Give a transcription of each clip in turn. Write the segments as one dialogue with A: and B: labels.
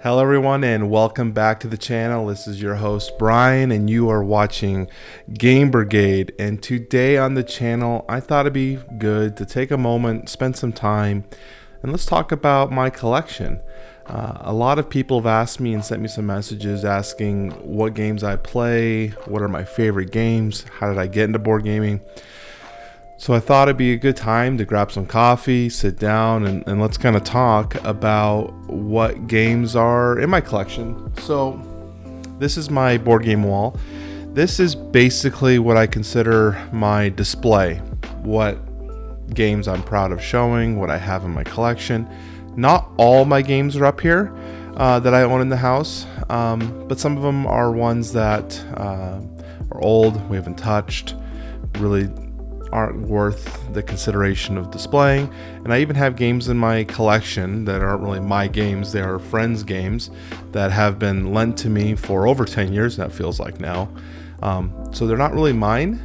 A: Hello everyone and welcome back to the channel. This is your host Brian and you are watching Game Brigade, and today on the channel I thought it'd be good to take a moment, spend some time, and let's talk about my collection. A lot of people have asked me and sent me some messages asking what games I play, what are my favorite games, how did I get into board gaming. So I thought it'd be a good time to grab some coffee, sit down, and let's kind of talk about what games are in my collection. So this is my board game wall. This is basically what I consider my display, what games I'm proud of showing, what I have in my collection. Not all my games are up here that I own in the house, but some of them are ones that are old, we haven't touched, really aren't worth the consideration of displaying. And I even have games in my collection that aren't really my games, they are friends' games that have been lent to me for over 10 years, that feels like now. So they're not really mine,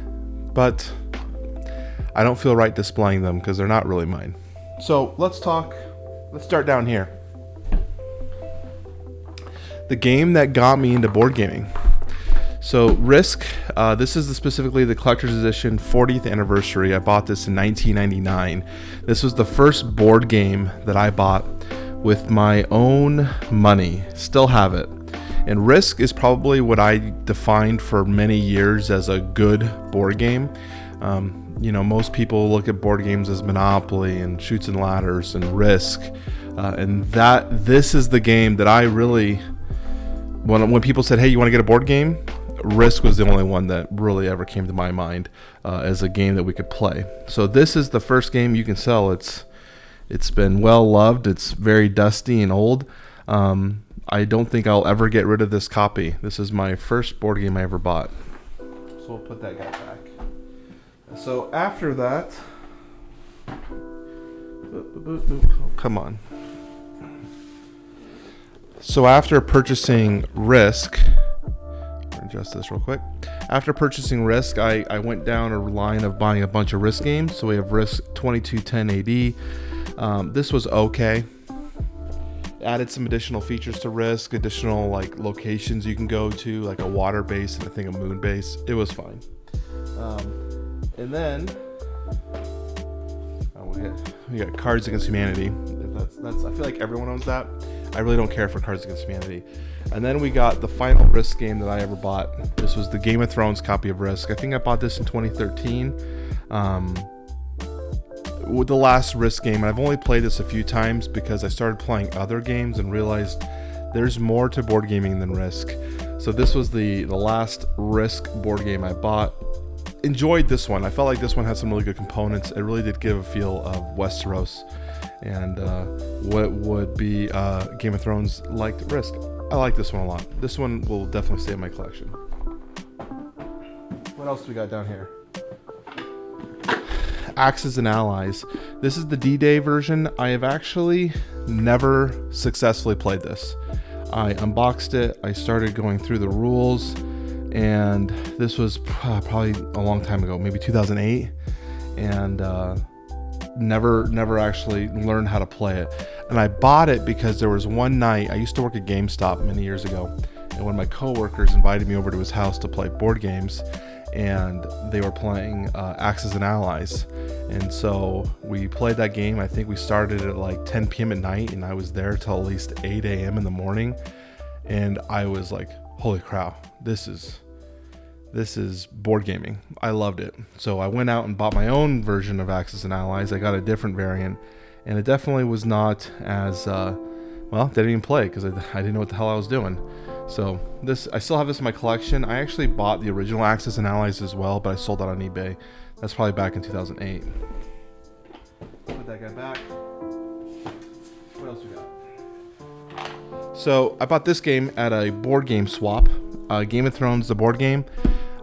A: but I don't feel right displaying them because they're not really mine. So let's start down here. The game that got me into board gaming. So Risk, this is specifically the collector's edition 40th anniversary. I bought this in 1999. This was the first board game that I bought with my own money. Still have it. And Risk is probably what I defined for many years as a good board game. Most people look at board games as Monopoly and Chutes and Ladders and Risk. And this is the game that I really, when people said, hey, you want to get a board game? Risk was the only one that really ever came to my mind as a game that we could play. So this is the first game you can sell. It's been well loved. It's very dusty and old. I don't think I'll ever get rid of this copy. This is my first board game I ever bought. So we'll put that guy back. So after that, come on. So after purchasing Risk, adjust this real quick. After purchasing Risk, I went down a line of buying a bunch of Risk games. So we have Risk 2210 AD. This was okay. Added some additional features to Risk, additional like locations you can go to, like a water base and I think a moon base. It was fine. And then we got Cards Against Humanity. I feel like everyone owns that. I really don't care for Cards Against Humanity. And then we got the final Risk game that I ever bought. This was the Game of Thrones copy of Risk. I think I bought this in 2013. With the last Risk game, and I've only played this a few times because I started playing other games and realized there's more to board gaming than Risk. So this was the last Risk board game I bought. Enjoyed this one. I felt like this one had some really good components. It really did give a feel of Westeros and what would be Game of Thrones like Risk. I like this one a lot. This one will definitely stay in my collection. What else do we got down here? Axes and Allies. This is the D-Day version. I have actually never successfully played this. I unboxed it. I started going through the rules, and this was probably a long time ago, maybe 2008, and never actually learned how to play it. And I bought it because there was one night, I used to work at GameStop many years ago, and one of my coworkers invited me over to his house to play board games, and they were playing Axes and Allies. And so we played that game. I think we started at like 10 p.m. at night, and I was there till at least 8 a.m. in the morning. And I was like, holy cow, this is board gaming. I loved it. So I went out and bought my own version of Axes and Allies. I got a different variant, and it definitely was not as didn't even play because I didn't know what the hell I was doing. So I still have this in my collection. I actually bought the original Axes and Allies as well, but I sold that on eBay. That's probably back in 2008. Put that guy back. What else we got? So I bought this game at a board game swap. Game of Thrones, the board game.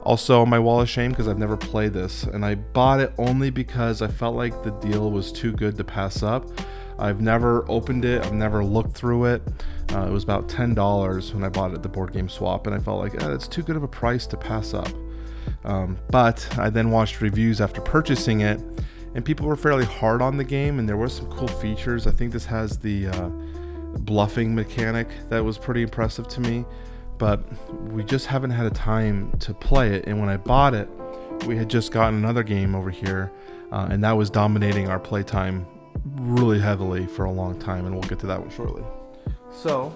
A: Also on my wall of shame because I've never played this. And I bought it only because I felt like the deal was too good to pass up. I've never opened it. I've never looked through it. It was about $10 when I bought it at the board game swap. And I felt like it's too good of a price to pass up. But I then watched reviews after purchasing it, and people were fairly hard on the game, and there were some cool features. I think this has the bluffing mechanic that was pretty impressive to me, but we just haven't had a time to play it. And when I bought it, we had just gotten another game over here, and that was dominating our playtime really heavily for a long time, and we'll get to that one shortly. So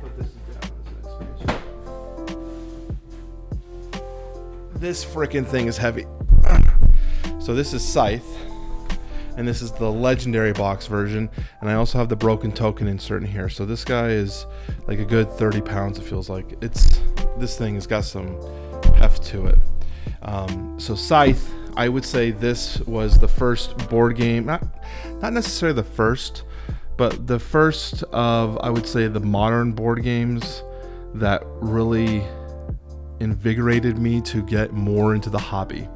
A: put this down as an expansion. This freaking thing is heavy. So this is Scythe, and this is the legendary box version, and I also have the broken token insert in here. So this guy is like a good 30 pounds, it feels like. This thing has got some heft to it. So Scythe, I would say this was the first board game, not necessarily the first, but the first of, I would say, the modern board games that really invigorated me to get more into the hobby.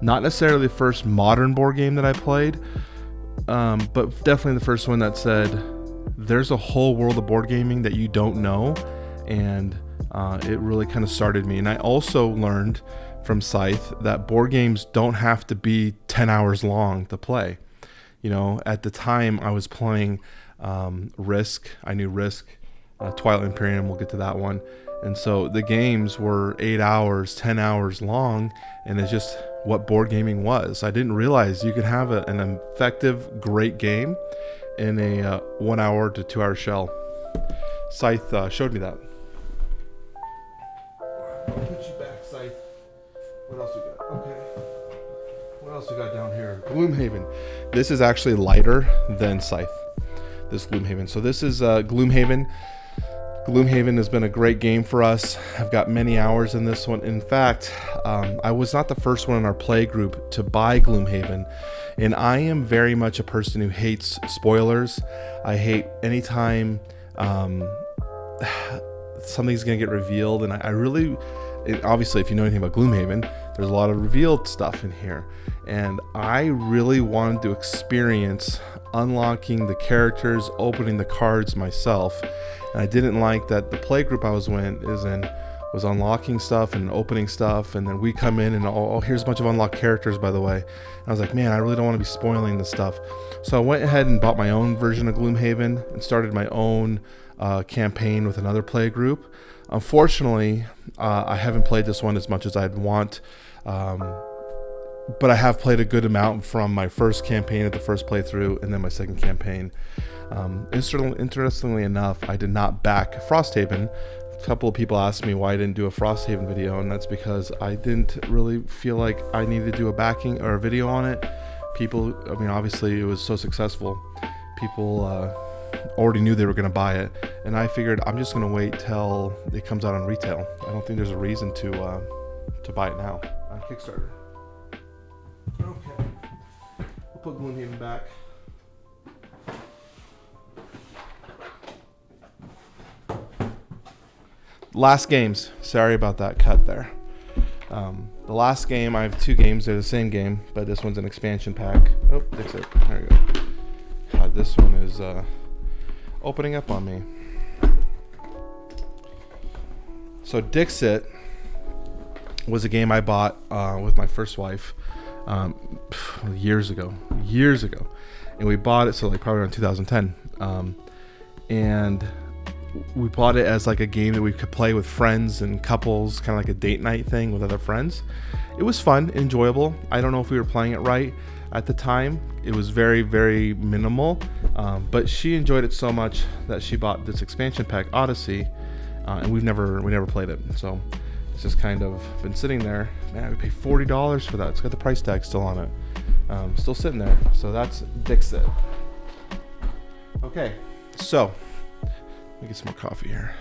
A: Not necessarily the first modern board game that I played, but definitely the first one that said, there's a whole world of board gaming that you don't know, and it really kind of started me. And I also learned from Scythe that board games don't have to be 10 hours long to play. You know, at the time I was playing Risk. I knew Risk, Twilight Imperium, we'll get to that one. And so the games were 8 hours, 10 hours long, and it's just what board gaming was. I didn't realize you could have an effective, great game in a 1 hour to 2 hour shell. Scythe showed me that. I'll put you back, Scythe. What else we got? Okay. What else we got down here? Gloom Haven. This is actually lighter than Scythe, this Gloom Haven. So this is Gloom Haven. Gloom Haven has been a great game for us. I've got many hours in this one. In fact, I was not the first one in our play group to buy Gloom Haven, and I am very much a person who hates spoilers. I hate anytime something's gonna get revealed, and I really, obviously, if you know anything about Gloom Haven, there's a lot of revealed stuff in here, and I really wanted to experience unlocking the characters, opening the cards myself. And I didn't like that the play group I was was unlocking stuff and opening stuff, and then we come in and oh, here's a bunch of unlocked characters, by the way. And I was like, man, I really don't want to be spoiling this stuff. So I went ahead and bought my own version of Gloom Haven and started my own campaign with another play group. Unfortunately, I haven't played this one as much as I'd want, but I have played a good amount from my first campaign at the first playthrough and then my second campaign. Interestingly enough, I did not back Frosthaven. A couple of people asked me why I didn't do a Frosthaven video, and that's because I didn't really feel like I needed to do a backing or a video on it. People, I mean, obviously it was so successful, people already knew they were going to buy it, and I figured I'm just going to wait till it comes out on retail. I don't think there's a reason to buy it now on Kickstarter. Okay, we'll put Gloom Haven back. Last games. Sorry about that cut there. The last game, I have two games. They're the same game, but this one's an expansion pack. Oh, fix it. There we go. God, this one is opening up on me. So Dixit was a game I bought with my first wife years ago, and we bought it, so like probably around 2010, and we bought it as like a game that we could play with friends and couples, kind of like a date night thing with other friends. It was fun, enjoyable. I don't know if we were playing it right at the time. It was very, very minimal, but she enjoyed it so much that she bought this expansion pack, Odyssey, and we never played it. So it's just kind of been sitting there. Man, we paid $40 for that. It's got the price tag still on it, still sitting there. So that's Dixit. Okay, so let me get some more coffee here.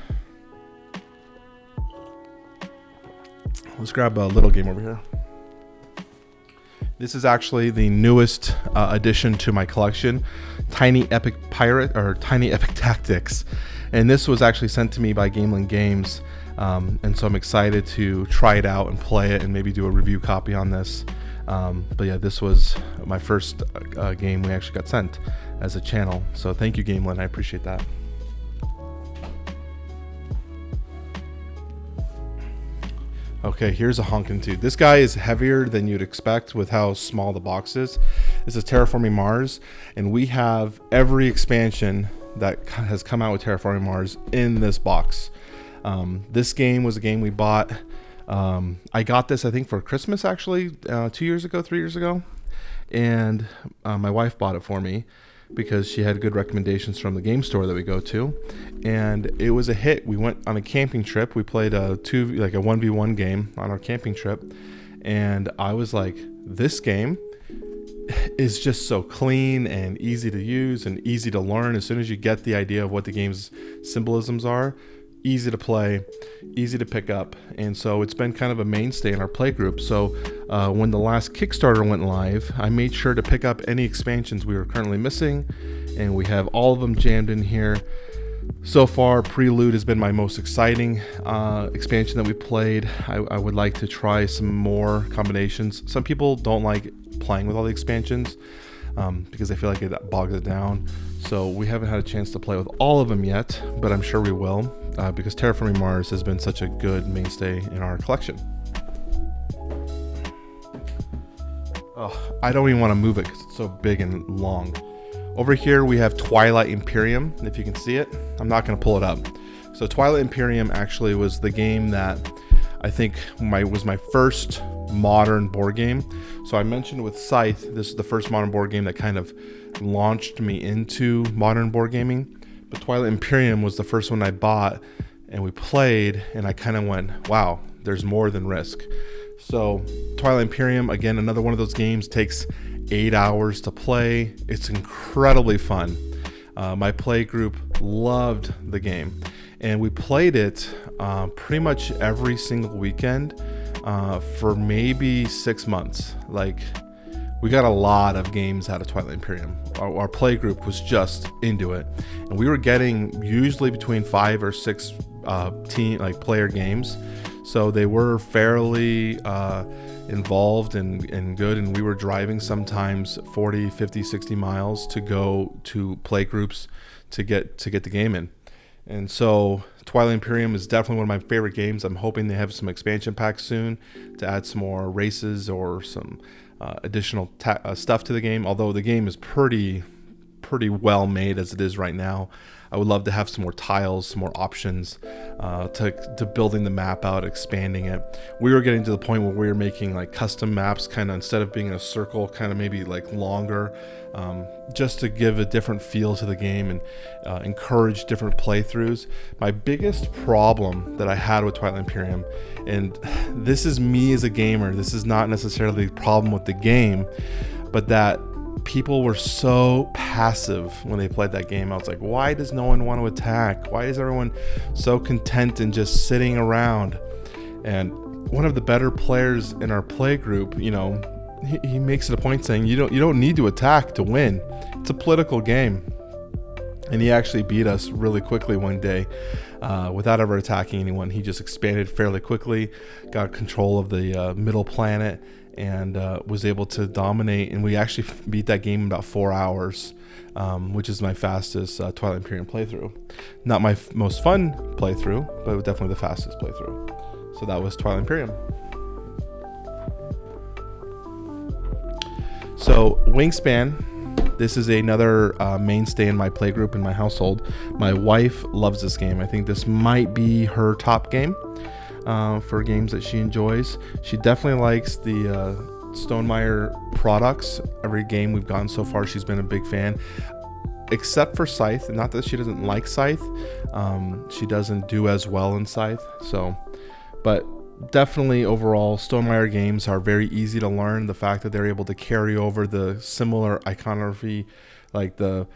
A: Let's grab a little game over here. This is actually the newest addition to my collection, Tiny Epic Pirate, or Tiny Epic Tactics. And this was actually sent to me by Gamelin Games. And so I'm excited to try it out and play it and maybe do a review copy on this. But yeah, this was my first game we actually got sent as a channel. So thank you, Gamelin. I appreciate that. Okay, here's a honkin' dude. This guy is heavier than you'd expect with how small the box is. This is Terraforming Mars, and we have every expansion that has come out with Terraforming Mars in this box. This game was a game we bought. I got this, I think, for Christmas, actually, 3 years ago. And my wife bought it for me because she had good recommendations from the game store that we go to. And it was a hit. We went on a camping trip. We played a 1v1 game on our camping trip. And I was like, this game is just so clean and easy to use and easy to learn. As soon as you get the idea of what the game's symbolisms are, easy to play, easy to pick up. And so it's been kind of a mainstay in our play group. So when the last Kickstarter went live, I made sure to pick up any expansions we were currently missing, and we have all of them jammed in here. So far, Prelude has been my most exciting expansion that we played. I would like to try some more combinations. Some people don't like playing with all the expansions because they feel like it bogs it down. So we haven't had a chance to play with all of them yet, but I'm sure we will because Terraforming Mars has been such a good mainstay in our collection. Oh, I don't even want to move it because it's so big and long. Over here we have Twilight Imperium, if you can see it. I'm not going to pull it up. So Twilight Imperium actually was the game that I think was my first modern board game. So I mentioned with Scythe, this is the first modern board game that kind of launched me into modern board gaming. But Twilight Imperium was the first one I bought and we played, and I kind of went, wow, there's more than Risk. So Twilight Imperium, again, another one of those games, takes 8 hours to play. It's incredibly fun. My play group loved the game, and we played it pretty much every single weekend for maybe 6 months. Like, we got a lot of games out of Twilight Imperium. Our play group was just into it, and we were getting usually between 5 or 6 player games. So they were fairly involved and good, and we were driving sometimes 40, 50, 60 miles to go to play groups to get the game in. And so Twilight Imperium is definitely one of my favorite games. I'm hoping they have some expansion packs soon to add some more races or some additional stuff to the game, although the game is pretty well made as it is right now. I would love to have some more tiles, some more options to building the map out, expanding it. We were getting to the point where we were making like custom maps, kind of instead of being in a circle, kind of maybe like longer, just to give a different feel to the game and encourage different playthroughs. My biggest problem that I had with Twilight Imperium, and this is me as a gamer, this is not necessarily the problem with the game, but that people were so passive when they played that game. I was like, why does no one want to attack? Why is everyone so content and just sitting around? And one of the better players in our play group, you know, he makes it a point saying you don't need to attack to win. It's a political game. And he actually beat us really quickly one day without ever attacking anyone. He just expanded fairly quickly, got control of the middle planet, and was able to dominate. And we actually beat that game in about 4 hours, which is my fastest Twilight Imperium playthrough. Not my most fun playthrough, but definitely the fastest playthrough. So that was Twilight Imperium. So Wingspan. This is another mainstay in my playgroup in my household. My wife loves this game. I think this might be her top game for games that she enjoys. She definitely likes the Stonemaier products. Every game we've gotten so far, she's been a big fan. Except for Scythe. Not that she doesn't like Scythe. She doesn't do as well in Scythe. But definitely overall, Stonemaier games are very easy to learn. The fact that they're able to carry over the similar iconography, like the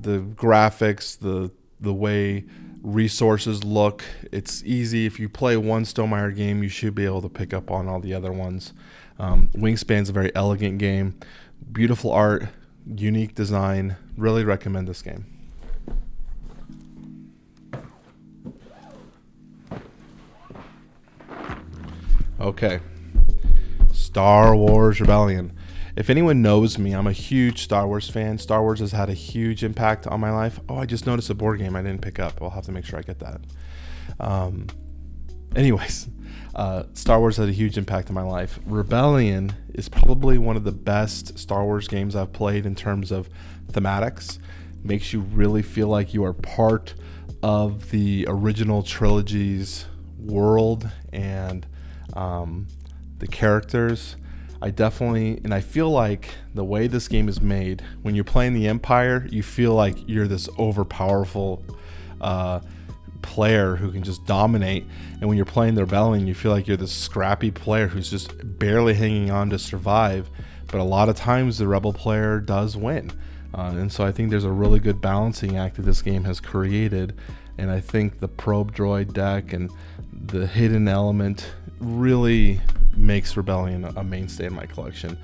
A: graphics, the way resources look, it's easy. If you play one Stonemaier game, you should be able to pick up on all the other ones. Wingspan's a very elegant game, beautiful art, unique design. Really recommend this game. Okay, Star Wars Rebellion. If anyone knows me, I'm a huge Star Wars fan. Star Wars has had a huge impact on my life. Oh, I just noticed a board game I didn't pick up. I'll have to make sure I get that. Anyways, Star Wars had a huge impact on my life. Rebellion is probably one of the best Star Wars games I've played in terms of thematics. Makes you really feel like you are part of the original trilogy's world and the characters. I feel like the way this game is made, when you're playing the Empire, you feel like you're this overpowerful player who can just dominate, and when you're playing the Rebellion, you feel like you're this scrappy player who's just barely hanging on to survive. But a lot of times the Rebel player does win, and so I think there's a really good balancing act that this game has created, and I think the probe droid deck and the hidden element really makes Rebellion a mainstay in my collection.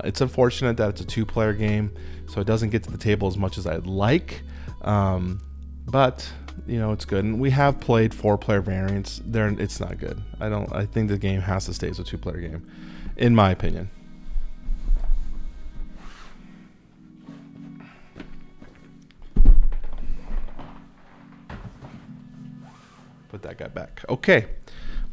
A: It's unfortunate that it's a 2-player game, so it doesn't get to the table as much as I'd like, but it's good. And we have played 4-player variants. It's not good. I think the game has to stay as a 2-player game, in my opinion. Put that guy back. Okay.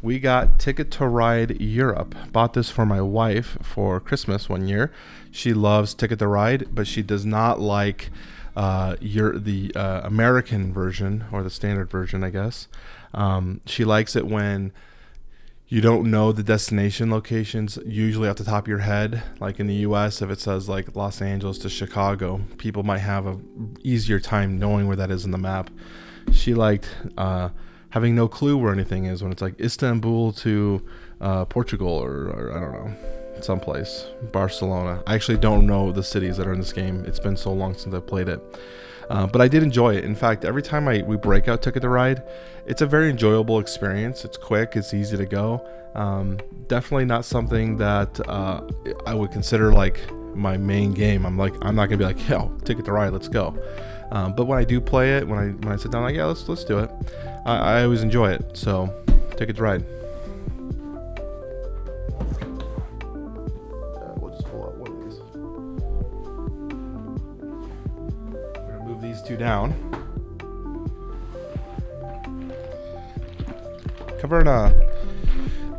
A: We got Ticket to Ride Europe. Bought this for my wife for Christmas one year. She loves Ticket to Ride, but she does not like the American version, or the standard version, I guess. She likes it when you don't know the destination locations usually off the top of your head. Like in the US, if it says like Los Angeles to Chicago, people might have a easier time knowing where that is in the map. She liked having no clue where anything is when it's like Istanbul to Portugal or I don't know, someplace, Barcelona. I actually don't know the cities that are in this game. It's been so long since I played it. But I did enjoy it. In fact, every time we break out Ticket to Ride, it's a very enjoyable experience. It's quick, it's easy to go. Definitely not something that I would consider like my main game. I'm not gonna be like, yo, Ticket to Ride, let's go. But when I do play it, when I sit down, like, yeah, let's do it. I always enjoy it. So, Ticket to Ride. We'll just pull out one of these. We're gonna move these two down. Caverna.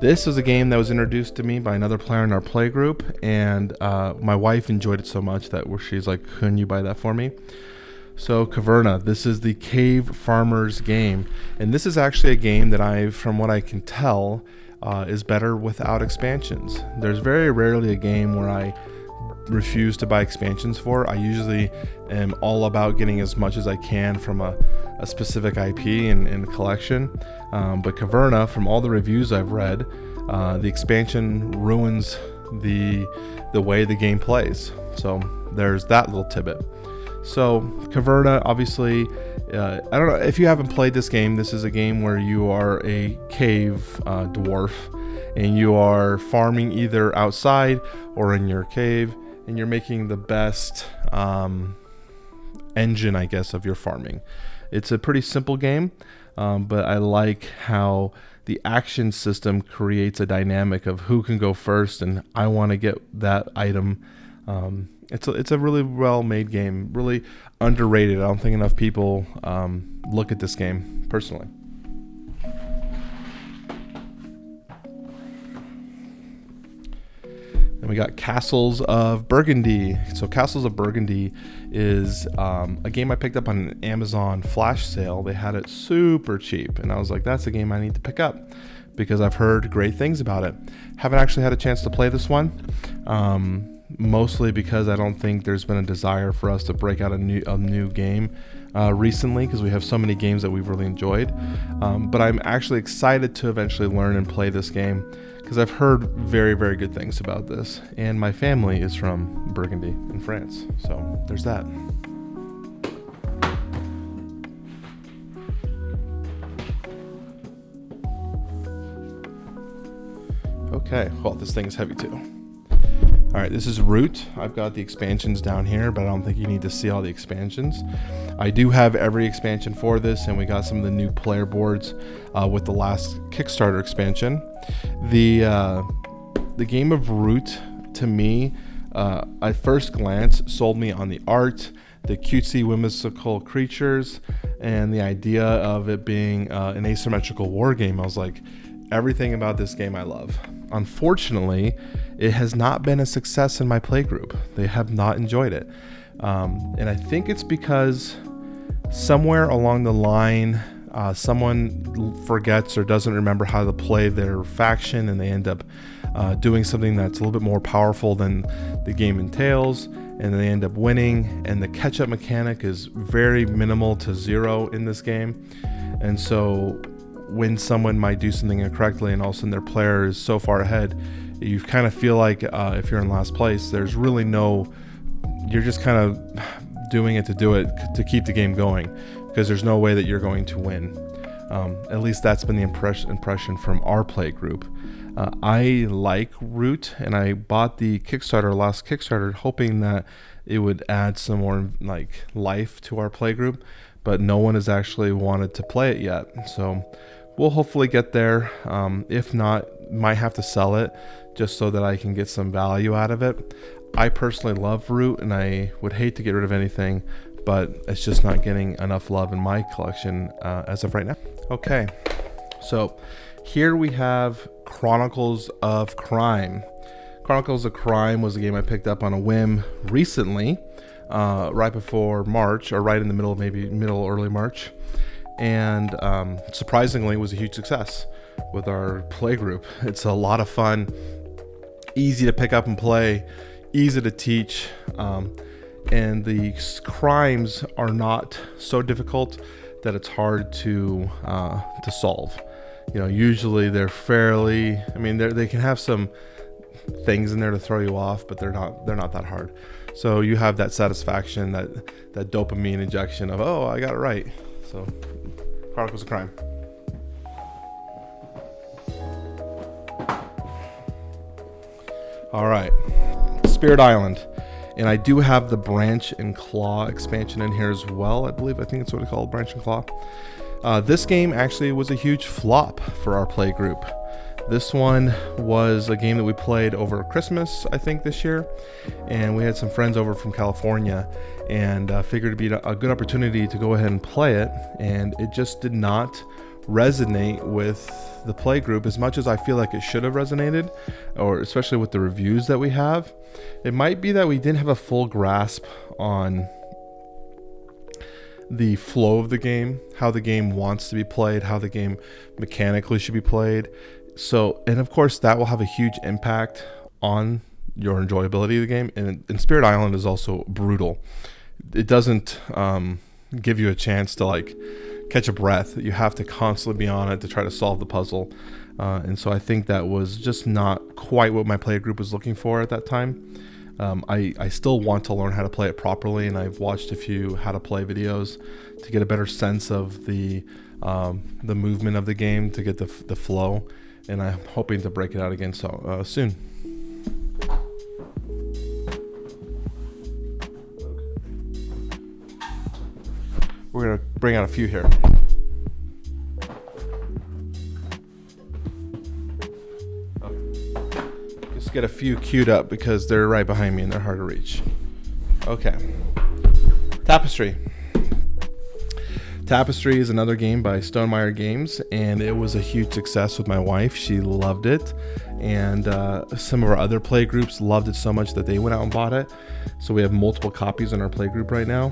A: This was a game that was introduced to me by another player in our play group, and my wife enjoyed it so much that she's like, couldn't you buy that for me? So Caverna, this is the cave farmers game, and this is actually a game that from what I can tell, is better without expansions. There's very rarely a game where I refuse to buy expansions for. I usually am all about getting as much as I can from a specific IP and collection, but Caverna, from all the reviews I've read, the expansion ruins the way the game plays. So there's that little tidbit. So Caverna, obviously, I don't know if you haven't played this game. This is a game where you are a cave dwarf, and you are farming either outside or in your cave, and you're making the best engine, I guess, of your farming. It's a pretty simple game, but I like how the action system creates a dynamic of who can go first, and I want to get that item. It's a really well-made game, really underrated. I don't think enough people look at this game, personally. Then we got Castles of Burgundy. So Castles of Burgundy is a game I picked up on an Amazon flash sale. They had it super cheap, and I was like, that's a game I need to pick up because I've heard great things about it. Haven't actually had a chance to play this one. Mostly because I don't think there's been a desire for us to break out a new game recently, because we have so many games that we've really enjoyed. But I'm actually excited to eventually learn and play this game because I've heard very, very good things about this. And my family is from Burgundy in France. So there's that. Okay, well, this thing is heavy too. All right, this is Root. I've got the expansions down here, but I don't think you need to see all the expansions. I do have every expansion for this, and we got some of the new player boards with the last Kickstarter expansion. The game of Root, to me, at first glance, sold me on the art, the cutesy, whimsical creatures, and the idea of it being an asymmetrical war game. I was like, Everything about this game I love. Unfortunately, it has not been a success in my playgroup. They have not enjoyed it. And I think it's because somewhere along the line, someone forgets or doesn't remember how to play their faction, and they end up doing something that's a little bit more powerful than the game entails, and they end up winning, and the catch-up mechanic is very minimal to zero in this game. And so when someone might do something incorrectly and all of a sudden their player is so far ahead, you kind of feel like if you're in last place, there's really you're just kind of doing it to do it to keep the game going, because there's no way that you're going to win. At least that's been the impression from our play group. I like Root, and I bought the last Kickstarter, hoping that it would add some more like life to our play group, but no one has actually wanted to play it yet. So we'll hopefully get there. If not, might have to sell it just so that I can get some value out of it. I personally love Root, and I would hate to get rid of anything, but it's just not getting enough love in my collection as of right now. Okay, so here we have Chronicles of Crime. Chronicles of Crime was a game I picked up on a whim recently, right before March, or right in the middle of early March, and surprisingly was a huge success with our play group. It's a lot of fun, easy to pick up and play, easy to teach, and the crimes are not so difficult that it's hard to solve. Usually they're fairly, they can have some things in there to throw you off, but they're not that hard. So you have that satisfaction, that dopamine injection of, oh, I got it right. So Chronicles of Crime. All right, Spirit Island. And I do have the Branch and Claw expansion in here as well. I think it's what it's called, Branch and Claw. This game actually was a huge flop for our play group. This one was a game that we played over Christmas, I think, this year. And we had some friends over from California, and figured it'd be a good opportunity to go ahead and play it. And it just did not resonate with the play group as much as I feel like it should have resonated, or especially with the reviews that we have. It might be that we didn't have a full grasp on the flow of the game, how the game wants to be played, how the game mechanically should be played. So, and of course that will have a huge impact on your enjoyability of the game. And Spirit Island is also brutal. It doesn't give you a chance to catch a breath. You have to constantly be on it to try to solve the puzzle. And so I think that was just not quite what my player group was looking for at that time. I still want to learn how to play it properly, and I've watched a few how to play videos to get a better sense of the movement of the game, to get the flow, and I'm hoping to break it out again soon. We're going to bring out a few here. Just get a few queued up because they're right behind me and they're hard to reach. Okay. Tapestry. Tapestry is another game by Stonemaier Games, and it was a huge success with my wife. She loved it, and some of our other play groups loved it so much that they went out and bought it. So we have multiple copies in our play group right now.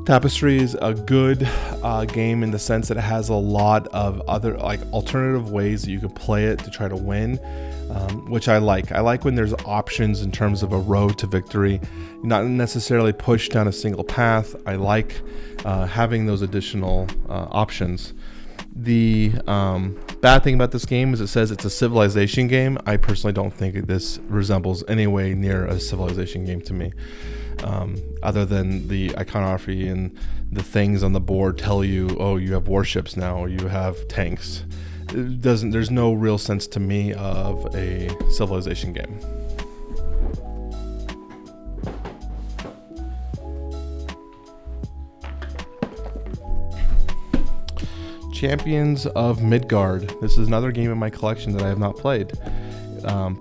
A: Tapestry is a good game in the sense that it has a lot of other alternative ways that you can play it to try to win, which I like. I like when there's options in terms of a road to victory, not necessarily pushed down a single path. I like having those additional options. The bad thing about this game is it says it's a civilization game. I personally don't think this resembles any way near a civilization game to me. Other than the iconography and the things on the board tell you, oh, you have warships now, or you have tanks. There's no real sense to me of a civilization game. Champions of Midgard. This is another game in my collection that I have not played,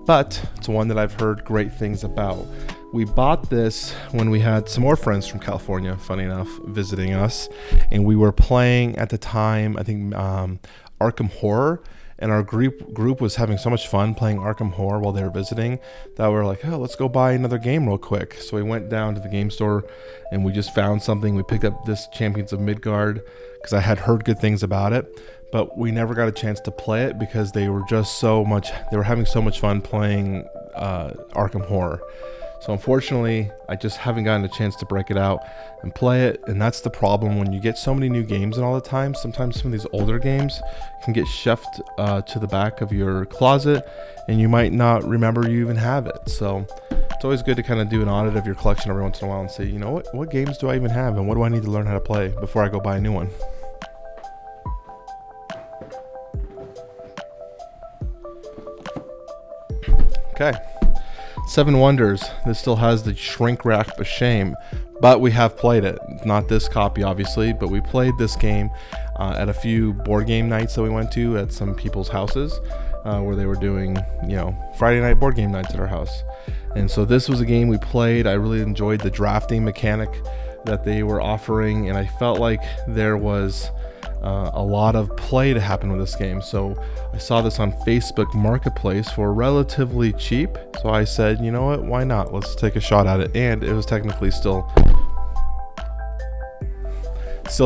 A: but it's one that I've heard great things about. We bought this when we had some more friends from California, funny enough, visiting us, and we were playing at the time, I think, Arkham Horror, and our group was having so much fun playing Arkham Horror while they were visiting that we were like, oh, let's go buy another game real quick. So we went down to the game store and we just found something. We picked up this Champions of Midgard because I had heard good things about it, but we never got a chance to play it because they were having so much fun playing Arkham Horror. So unfortunately, I just haven't gotten a chance to break it out and play it. And that's the problem when you get so many new games in all the time. Sometimes some of these older games can get shoved to the back of your closet and you might not remember you even have it. So it's always good to kind of do an audit of your collection every once in a while and say, you know, what games do I even have and what do I need to learn how to play before I go buy a new one? Okay. Seven Wonders. This still has the shrink wrap of shame, but we have played it. Not this copy, obviously, but we played this game at a few board game nights that we went to at some people's houses where they were doing, Friday night board game nights at our house. And so this was a game we played. I really enjoyed the drafting mechanic that they were offering, and I felt like there was a lot of play to happen with this game. So I saw this on Facebook Marketplace for relatively cheap. So I said, you know what, why not? Let's take a shot at it. And it was technically still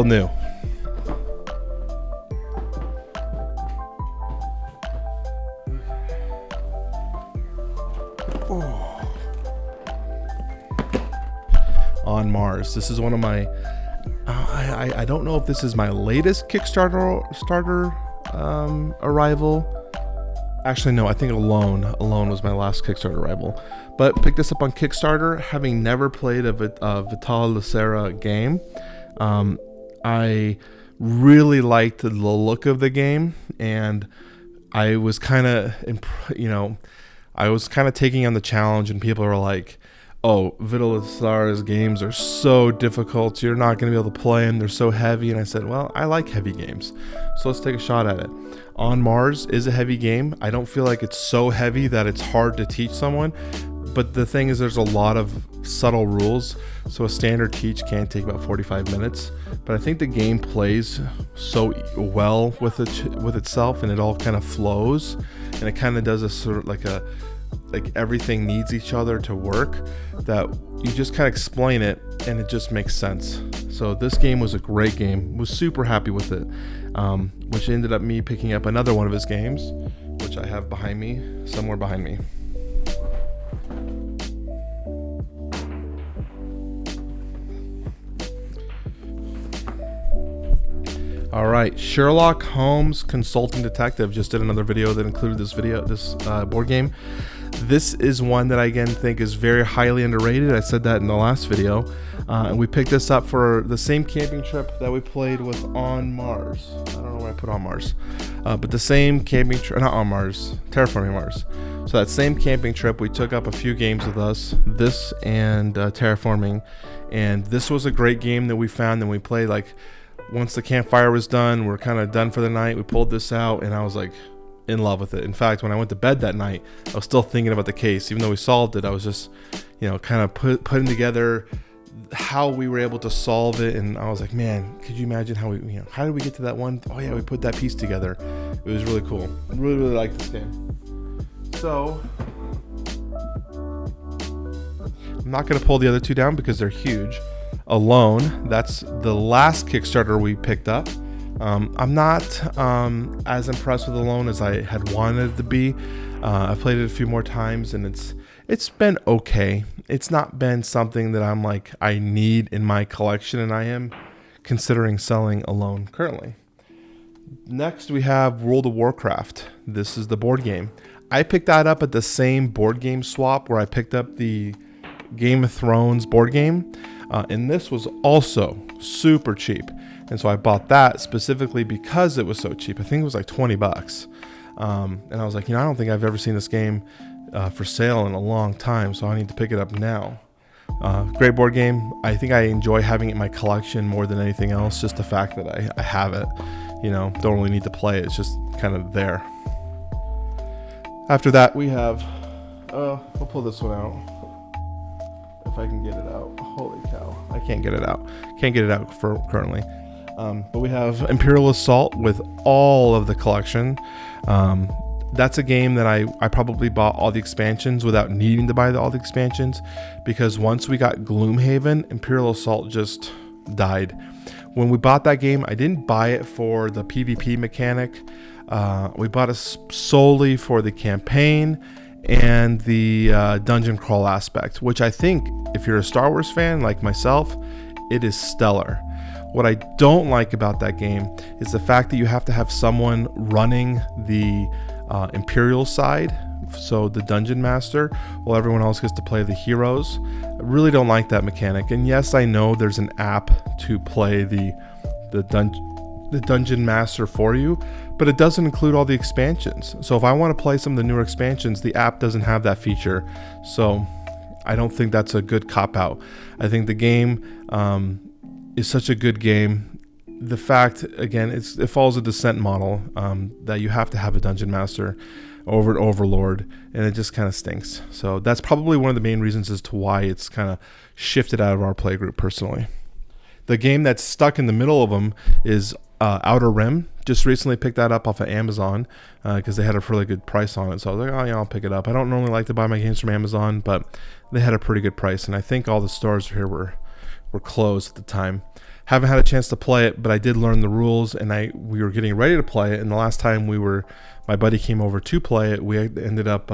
A: new. On Mars. This is one of my I don't know if this is my latest Kickstarter arrival. Actually, no, I think Alone was my last Kickstarter arrival. But picked this up on Kickstarter, having never played a Vital Lacerda game. I really liked the look of the game, and I was kind of, taking on the challenge, and people were like, oh, Vital Lacerda's games are so difficult, you're not going to be able to play them, they're so heavy. And I said, well, I like heavy games, so let's take a shot at it. On Mars is a heavy game. I don't feel like it's so heavy that it's hard to teach someone, but the thing is there's a lot of subtle rules, so a standard teach can take about 45 minutes. But I think the game plays so well with itself, and it all kind of flows, and it kind of does a sort of like everything needs each other to work, that you just kind of explain it and it just makes sense. So this game was a great game. Was super happy with it, which ended up me picking up another one of his games, which I have somewhere behind me. All right, Sherlock Holmes Consulting Detective. Just did another video that included this board game. This is one that I again think is very highly underrated. I said that in the last video. And we picked this up for the same camping trip that we played with On Mars. I don't know where I put On Mars. But the same camping trip, not On Mars, Terraforming Mars. So that same camping trip, we took up a few games with us, this and Terraforming. And this was a great game that we found, and we played once the campfire was done, we're kind of done for the night. We pulled this out, and I was like in love with it. In fact, when I went to bed that night, I was still thinking about the case. Even though we solved it, I was just, kind of putting together how we were able to solve it. And I was like, man, could you imagine how how did we get to that one? Oh yeah, we put that piece together. It was really cool. I really, really like this game. So I'm not going to pull the other two down because they're huge. Alone, that's the last Kickstarter we picked up. I'm not as impressed with Alone as I had wanted it to be. I've played it a few more times, and it's been okay. It's not been something that I'm like I need in my collection, and I am considering selling Alone currently. Next, we have World of Warcraft. This is the board game. I picked that up at the same board game swap where I picked up the Game of Thrones board game. And this was also super cheap. And so I bought that specifically because it was so cheap. I think it was like $20. And I was like, I don't think I've ever seen this game for sale in a long time, so I need to pick it up now. Great board game. I think I enjoy having it in my collection more than anything else. Just the fact that I have it, don't really need to play it. It's just kind of there. After that, we have, we'll pull this one out. If I can get it out. Holy cow. I can't get it out. Can't get it out currently. But we have Imperial Assault with all of the collection. That's a game that I probably bought all the expansions without needing to buy all the expansions, because once we got Gloom Haven, Imperial Assault just died. When we bought that game, I didn't buy it for the PvP mechanic. We bought it solely for the campaign and the dungeon crawl aspect, which I think, if you're a Star Wars fan like myself, it is stellar. What I don't like about that game is the fact that you have to have someone running the Imperial side, so the dungeon master, while everyone else gets to play the heroes. I really don't like that mechanic. And yes, I know there's an app to play the dungeon master for you, but it doesn't include all the expansions. So if I want to play some of the newer expansions, the app doesn't have that feature. So I don't think that's a good cop-out. I think the game is such a good game. The fact, again, it follows a descent model, that you have to have a dungeon master over an overlord, and it just kind of stinks. So that's probably one of the main reasons as to why it's kind of shifted out of our playgroup personally. The game that's stuck in the middle of them is Outer Rim. Just recently picked that up off of Amazon because they had a really good price on it. So I was like, oh yeah, I'll pick it up. I don't normally like to buy my games from Amazon, but they had a pretty good price, and I think all the stores here were closed at the time. Haven't had a chance to play it, but I did learn the rules, and we were getting ready to play it. And the last time my buddy came over to play it, we ended up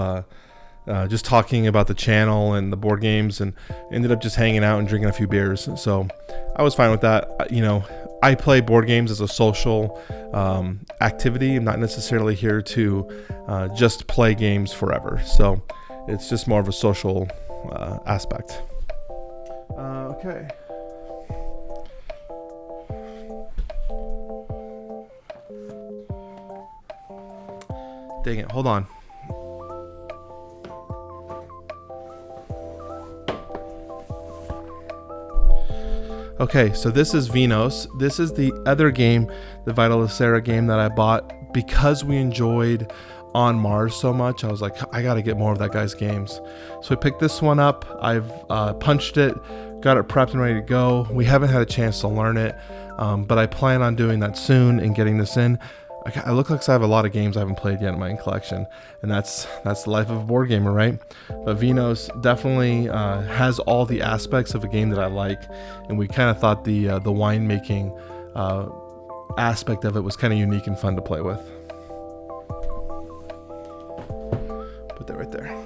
A: just talking about the channel and the board games, and ended up just hanging out and drinking a few beers. So I was fine with that. You know, I play board games as a social activity. I'm not necessarily here to just play games forever. So it's just more of a social aspect. Okay. Dang it, hold on. Okay, so this is Venos. This is the other game, the Vitalisera game that I bought because we enjoyed On Mars so much. I was like, I gotta get more of that guy's games. So I picked this one up. I've punched it, got it prepped and ready to go. We haven't had a chance to learn it, but I plan on doing that soon and getting this in. I look like I have a lot of games I haven't played yet in my collection, and that's the life of a board gamer, right? But Venos definitely has all the aspects of a game that I like, and we kind of thought the winemaking aspect of it was kind of unique and fun to play with. Put that right there.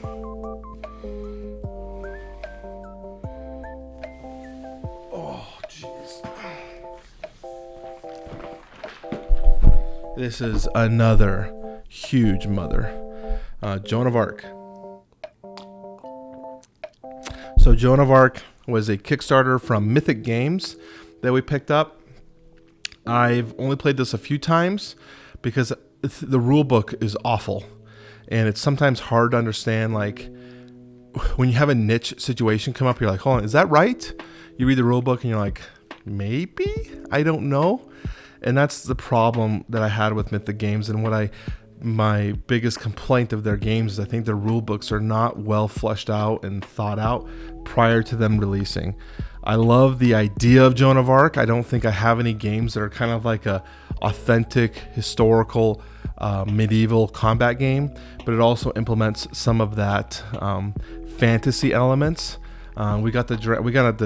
A: This is another huge mother. Joan of Arc. So Joan of Arc was a Kickstarter from Mythic Games that we picked up. I've only played this a few times because the rule book is awful. And it's sometimes hard to understand, like, when you have a niche situation come up, you're like, hold on, is that right? You read the rule book and you're like, maybe? I don't know. And that's the problem that I had with Mythic Games, and my biggest complaint of their games is I think their rule books are not well fleshed out and thought out prior to them releasing. I love the idea of Joan of Arc. I don't think I have any games that are kind of like a authentic historical medieval combat game, but it also implements some of that fantasy elements. We got the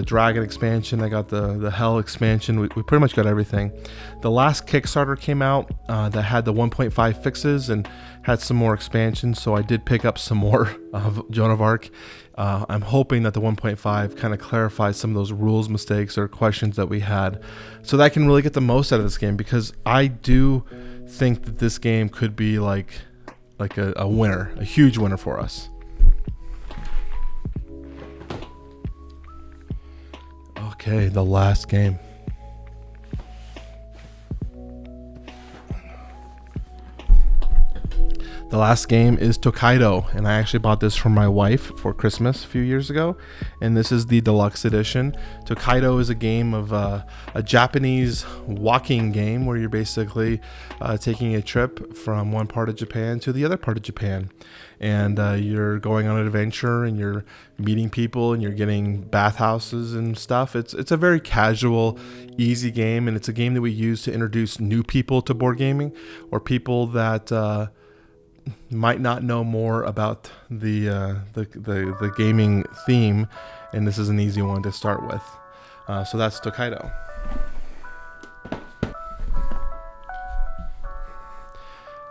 A: dragon expansion. I got the hell expansion. We pretty much got everything. The last Kickstarter came out that had the 1.5 fixes and had some more expansions, so I did pick up some more of Joan of Arc. I'm hoping that the 1.5 kind of clarifies some of those rules mistakes or questions that we had, so that I can really get the most out of this game, because I do think that this game could be like a winner, a huge winner for us. Okay, the last game. The last game is Tokaido, and I actually bought this for my wife for Christmas a few years ago, and this is the deluxe edition. Tokaido is a game of a Japanese walking game where you're basically taking a trip from one part of Japan to the other part of Japan, and you're going on an adventure, and you're meeting people, and you're getting bathhouses and stuff. It's a very casual, easy game, and it's a game that we use to introduce new people to board gaming, or people that might not know more about the gaming theme, and this is an easy one to start with. So that's Tokaido.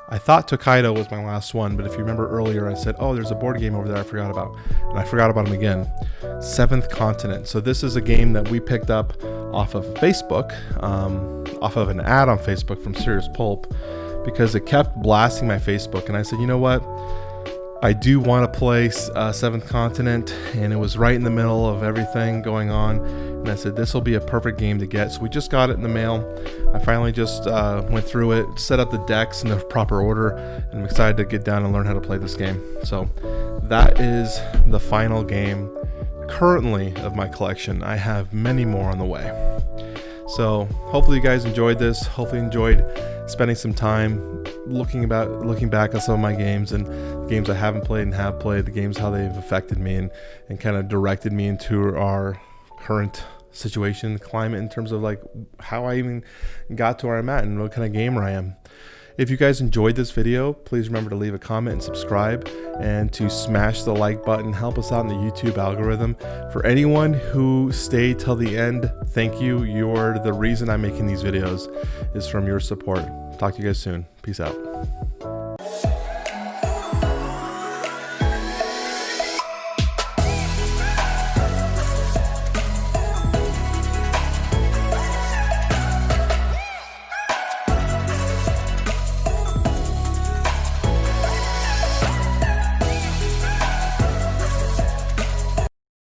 A: I thought Tokaido was my last one, but if you remember earlier, I said, oh, there's a board game over there I forgot about, and I forgot about him again. Seventh Continent. So this is a game that we picked up off of Facebook, off of an ad on Facebook from Serious Pulp, because it kept blasting my Facebook, and I said, you know what, I do want to play Seventh Continent, and it was right in the middle of everything going on, and I said this will be a perfect game to get. So we just got it in the mail. I finally just went through it, set up the decks in the proper order, and I'm excited to get down and learn how to play this game. So that is the final game currently of my collection. I have many more on the way. So hopefully you guys enjoyed this. Hopefully you enjoyed spending some time looking back at some of my games, and the games I haven't played and have played, the games, how they've affected me and kind of directed me into our current situation, climate, in terms of like how I even got to where I'm at and what kind of gamer I am. If you guys enjoyed this video, please remember to leave a comment and subscribe, and to smash the like button. Help us out in the YouTube algorithm. For anyone who stayed till the end, thank you. You're the reason I'm making these videos, is from your support. Talk to you guys soon. Peace out.